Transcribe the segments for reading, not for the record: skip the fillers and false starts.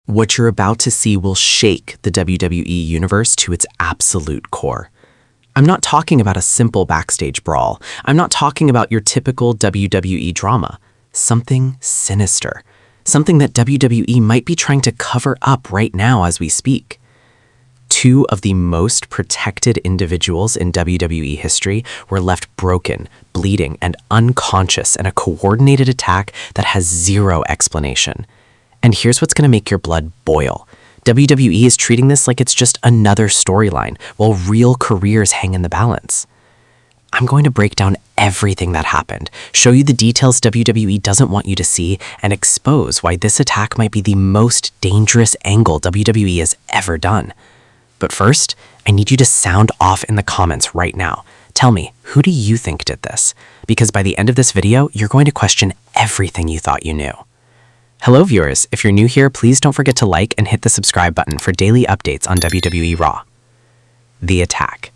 What you're about to see will shake the WWE Universe to its absolute core. I'm not talking about a simple backstage brawl. I'm not talking about your typical WWE drama. Something sinister. Something that WWE might be trying to cover up right now as we speak. Two of the most protected individuals in WWE history were left broken, bleeding, and unconscious in a coordinated attack that has zero explanation. And here's what's going to make your blood boil. WWE is treating this like it's just another storyline, while real careers hang in the balance. I'm going to break down everything that happened, show you the details WWE doesn't want you to see, and expose why this attack might be the most dangerous angle WWE has ever done. But first, I need you to sound off in the comments right now. Tell me, who do you think did this? Because by the end of this video, you're going to question everything you thought you knew. Hello viewers, if you're new here, please don't forget to like and hit the subscribe button for daily updates on WWE Raw. The attack.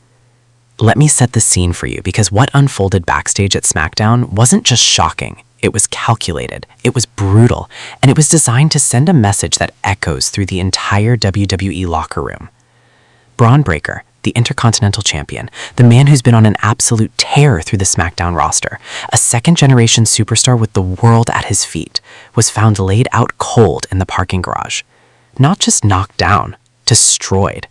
Let me set the scene for you because what unfolded backstage at SmackDown wasn't just shocking, it was calculated, it was brutal, and it was designed to send a message that echoes through the entire WWE locker room. Braun Breaker, the Intercontinental Champion, the man who's been on an absolute tear through the SmackDown roster, a second-generation superstar with the world at his feet, was found laid out cold in the parking garage. Not just knocked down, destroyed.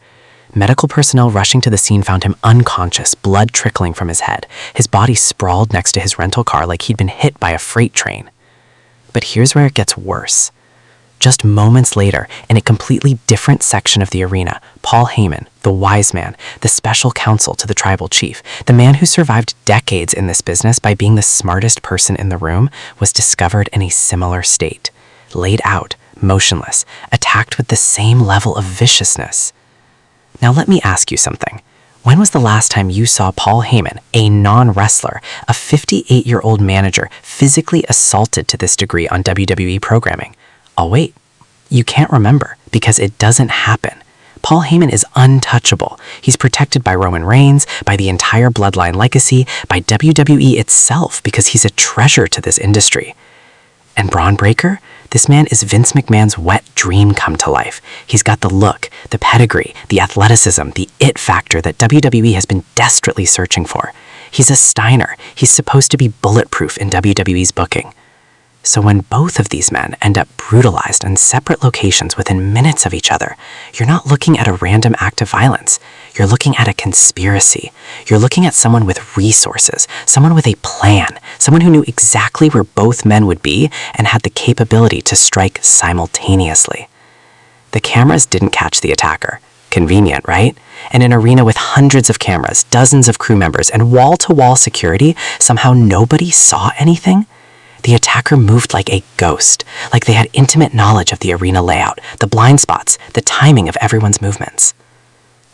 Medical personnel rushing to the scene found him unconscious, blood trickling from his head, his body sprawled next to his rental car like he'd been hit by a freight train. But here's where it gets worse. Just moments later, in a completely different section of the arena, Paul Heyman, the wise man, the special counsel to the tribal chief, the man who survived decades in this business by being the smartest person in the room, was discovered in a similar state, laid out, motionless, attacked with the same level of viciousness. Now let me ask you something. When was the last time you saw Paul Heyman, a non-wrestler, a 58-year-old manager, physically assaulted to this degree on WWE programming? Oh wait, you can't remember because it doesn't happen. Paul Heyman is untouchable. He's protected by Roman Reigns, by the entire Bloodline legacy, by WWE itself because he's a treasure to this industry. And Braun Breaker? This man is Vince McMahon's wet dream come to life. He's got the look, the pedigree, the athleticism, the it factor that WWE has been desperately searching for. He's a Steiner. He's supposed to be bulletproof in WWE's booking. So when both of these men end up brutalized in separate locations within minutes of each other, you're not looking at a random act of violence. You're looking at a conspiracy. You're looking at someone with resources, someone with a plan, someone who knew exactly where both men would be and had the capability to strike simultaneously. The cameras didn't catch the attacker. Convenient, right? In an arena with hundreds of cameras, dozens of crew members, and wall-to-wall security, somehow nobody saw anything? The attacker moved like a ghost, like they had intimate knowledge of the arena layout, the blind spots, the timing of everyone's movements.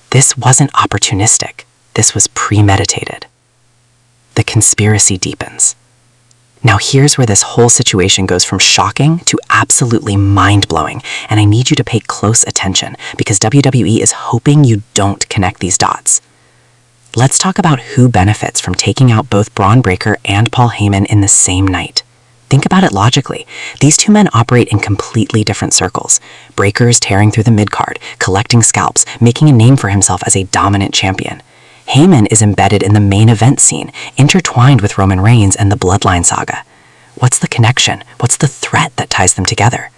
This wasn't opportunistic. This was premeditated. The conspiracy deepens. Now here's where this whole situation goes from shocking to absolutely mind-blowing, and I need you to pay close attention because WWE is hoping you don't connect these dots. Let's talk about who benefits from taking out both Braun Breaker and Paul Heyman in the same night. Think about it logically. These two men operate in completely different circles. Breaker is tearing through the mid-card, collecting scalps, making a name for himself as a dominant champion. Heyman is embedded in the main event scene, intertwined with Roman Reigns and the Bloodline saga. What's the connection? What's the threat that ties them together?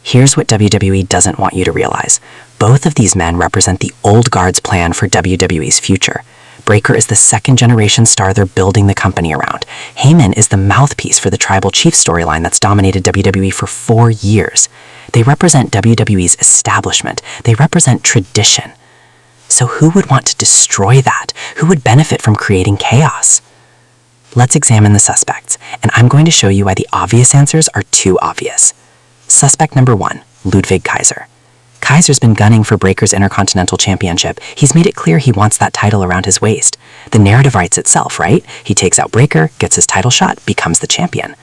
Here's what WWE doesn't want you to realize. Both of these men represent the old guard's plan for WWE's future. Breaker is the second-generation star they're building the company around. Heyman is the mouthpiece for the Tribal Chief storyline that's dominated WWE for 4 years. They represent WWE's establishment. They represent tradition. So who would want to destroy that? Who would benefit from creating chaos? Let's examine the suspects, and I'm going to show you why the obvious answers are too obvious. Suspect number 1, Ludwig Kaiser. Kaiser's been gunning for Breaker's Intercontinental Championship. He's made it clear he wants that title around his waist. The narrative writes itself, right? He takes out Breaker, gets his title shot, becomes the champion.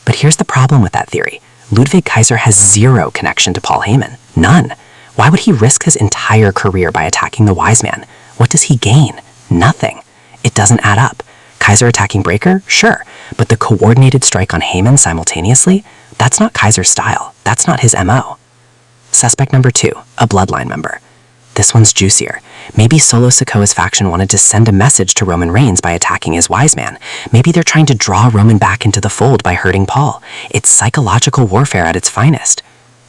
But here's the problem with that theory. Ludwig Kaiser has zero connection to Paul Heyman. None. Why would he risk his entire career by attacking the wise man? What does he gain? Nothing. It doesn't add up. Kaiser attacking Breaker? Sure. But the coordinated strike on Heyman simultaneously? That's not Kaiser's style. That's not his MO. Suspect number 2, a bloodline member. This one's juicier. Maybe Solo Sikoa's faction wanted to send a message to Roman Reigns by attacking his wise man. Maybe they're trying to draw Roman back into the fold by hurting Paul. It's psychological warfare at its finest.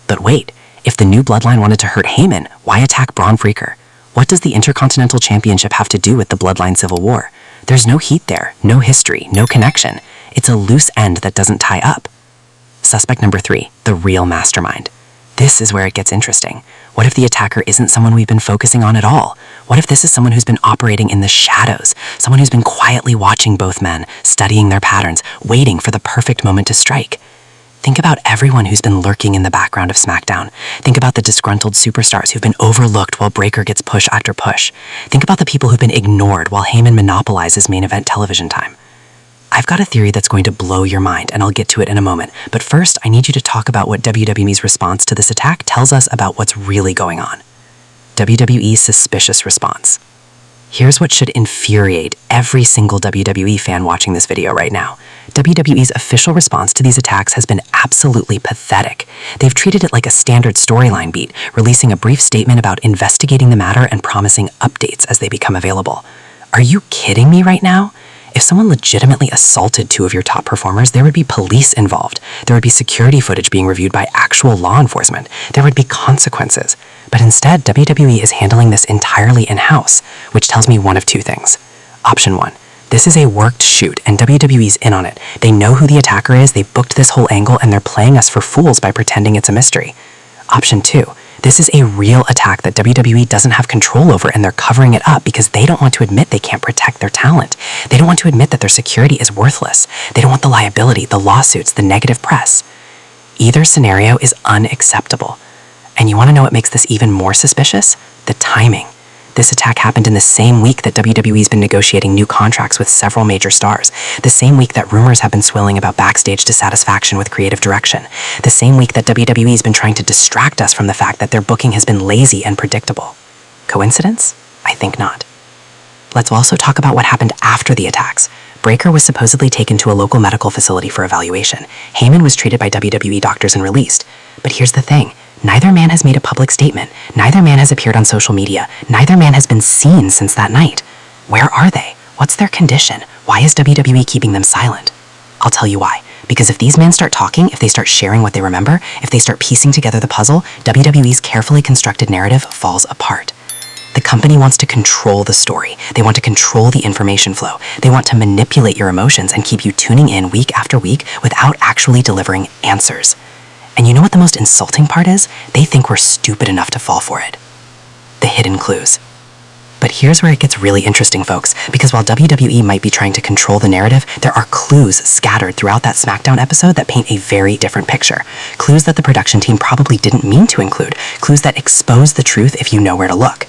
But wait, if the new bloodline wanted to hurt Heyman, why attack Braun Breaker? What does the Intercontinental Championship have to do with the bloodline civil war? There's no heat there, no history, no connection. It's a loose end that doesn't tie up. Suspect number 3, the real mastermind. This is where it gets interesting. What if the attacker isn't someone we've been focusing on at all? What if this is someone who's been operating in the shadows? Someone who's been quietly watching both men, studying their patterns, waiting for the perfect moment to strike? Think about everyone who's been lurking in the background of SmackDown. Think about the disgruntled superstars who've been overlooked while Breakker gets push after push. Think about the people who've been ignored while Heyman monopolizes main event television time. I've got a theory that's going to blow your mind, and I'll get to it in a moment. But first, I need you to talk about what WWE's response to this attack tells us about what's really going on. WWE's suspicious response. Here's what should infuriate every single WWE fan watching this video right now. WWE's official response to these attacks has been absolutely pathetic. They've treated it like a standard storyline beat, releasing a brief statement about investigating the matter and promising updates as they become available. Are you kidding me right now? If someone legitimately assaulted 2 of your top performers, there would be police involved. There would be security footage being reviewed by actual law enforcement. There would be consequences. But instead, WWE is handling this entirely in-house, which tells me one of 2 things. Option 1, this is a worked shoot, and WWE's in on it. They know who the attacker is, they booked this whole angle, and they're playing us for fools by pretending it's a mystery. Option 2, this is a real attack that WWE doesn't have control over, and they're covering it up because they don't want to admit they can't protect their talent. They don't want to admit that their security is worthless. They don't want the liability, the lawsuits, the negative press. Either scenario is unacceptable. And you want to know what makes this even more suspicious? The timing. This attack happened in the same week that WWE's been negotiating new contracts with several major stars. The same week that rumors have been swirling about backstage dissatisfaction with creative direction. The same week that WWE's been trying to distract us from the fact that their booking has been lazy and predictable. Coincidence? I think not. Let's also talk about what happened after the attacks. Breakker was supposedly taken to a local medical facility for evaluation. Heyman was treated by WWE doctors and released. But here's the thing. Neither man has made a public statement. Neither man has appeared on social media. Neither man has been seen since that night. Where are they? What's their condition? Why is WWE keeping them silent? I'll tell you why. Because if these men start talking, if they start sharing what they remember, if they start piecing together the puzzle, WWE's carefully constructed narrative falls apart. The company wants to control the story. They want to control the information flow. They want to manipulate your emotions and keep you tuning in week after week without actually delivering answers. And you know what the most insulting part is? They think we're stupid enough to fall for it. The hidden clues. But here's where it gets really interesting, folks, because while WWE might be trying to control the narrative, there are clues scattered throughout that SmackDown episode that paint a very different picture. Clues that the production team probably didn't mean to include. Clues that expose the truth if you know where to look.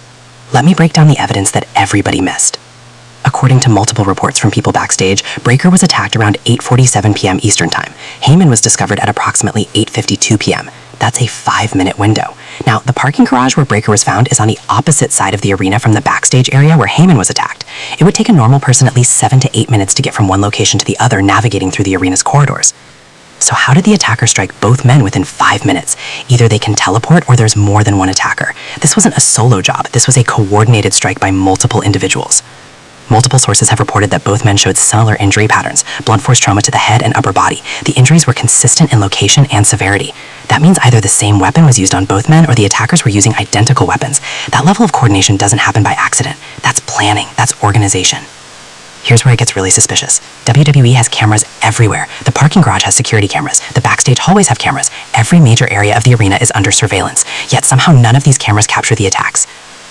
Let me break down the evidence that everybody missed. According to multiple reports from people backstage, Breakker was attacked around 8:47 p.m. Eastern Time. Heyman was discovered at approximately 8:52 p.m. That's a 5-minute window. Now, the parking garage where Breakker was found is on the opposite side of the arena from the backstage area where Heyman was attacked. It would take a normal person at least 7 to 8 minutes to get from one location to the other, navigating through the arena's corridors. So how did the attacker strike both men within 5 minutes? Either they can teleport or there's more than one attacker. This wasn't a solo job. This was a coordinated strike by multiple individuals. Multiple sources have reported that both men showed similar injury patterns, blunt force trauma to the head and upper body. The injuries were consistent in location and severity. That means either the same weapon was used on both men or the attackers were using identical weapons. That level of coordination doesn't happen by accident. That's planning. That's organization. Here's where it gets really suspicious. WWE has cameras everywhere. The parking garage has security cameras. The backstage hallways have cameras. Every major area of the arena is under surveillance. Yet somehow none of these cameras capture the attacks.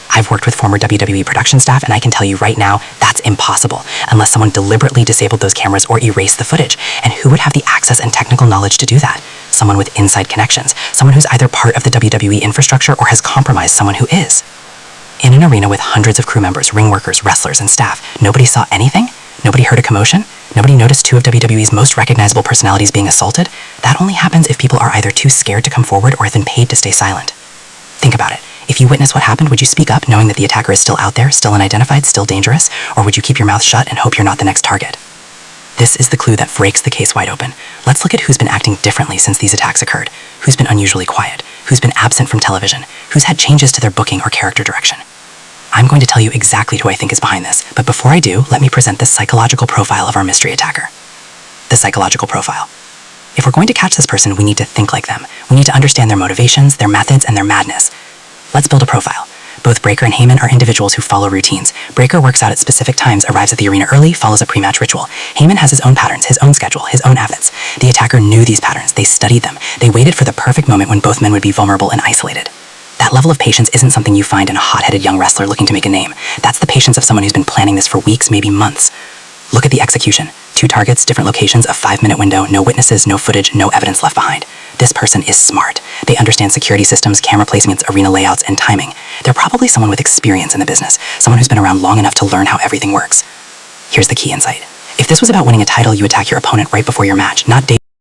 I've worked with former WWE production staff, and I can tell you right now, that's impossible, unless someone deliberately disabled those cameras or erased the footage. And who would have the access and technical knowledge to do that? Someone with inside connections. Someone who's either part of the WWE infrastructure or has compromised someone who is. In an arena with hundreds of crew members, ring workers, wrestlers, and staff, nobody saw anything? Nobody heard a commotion? Nobody noticed 2 of WWE's most recognizable personalities being assaulted? That only happens if people are either too scared to come forward or have been paid to stay silent. Think about it. If you witness what happened, would you speak up knowing that the attacker is still out there, still unidentified, still dangerous? Or would you keep your mouth shut and hope you're not the next target? This is the clue that breaks the case wide open. Let's look at who's been acting differently since these attacks occurred. Who's been unusually quiet? who's been absent from television, who's had changes to their booking or character direction. I'm going to tell you exactly who I think is behind this, but before I do, let me present the psychological profile of our mystery attacker. The psychological profile. If we're going to catch this person, we need to think like them. We need to understand their motivations, their methods, and their madness. Let's build a profile. Both Breaker and Heyman are individuals who follow routines. Breaker works out at specific times, arrives at the arena early, follows a pre-match ritual. Heyman has his own patterns, his own schedule, his own habits. The attacker knew these patterns. They studied them. They waited for the perfect moment when both men would be vulnerable and isolated. That level of patience isn't something you find in a hot-headed young wrestler looking to make a name. That's the patience of someone who's been planning this for weeks, maybe months. Look at the execution. 2 targets, different locations, a 5-minute window, no witnesses, no footage, no evidence left behind. This person is smart. They understand security systems, camera placements, arena layouts, and timing. They're probably someone with experience in the business, someone who's been around long enough to learn how everything works. Here's the key insight. If this was about winning a title, you attack your opponent right before your match, not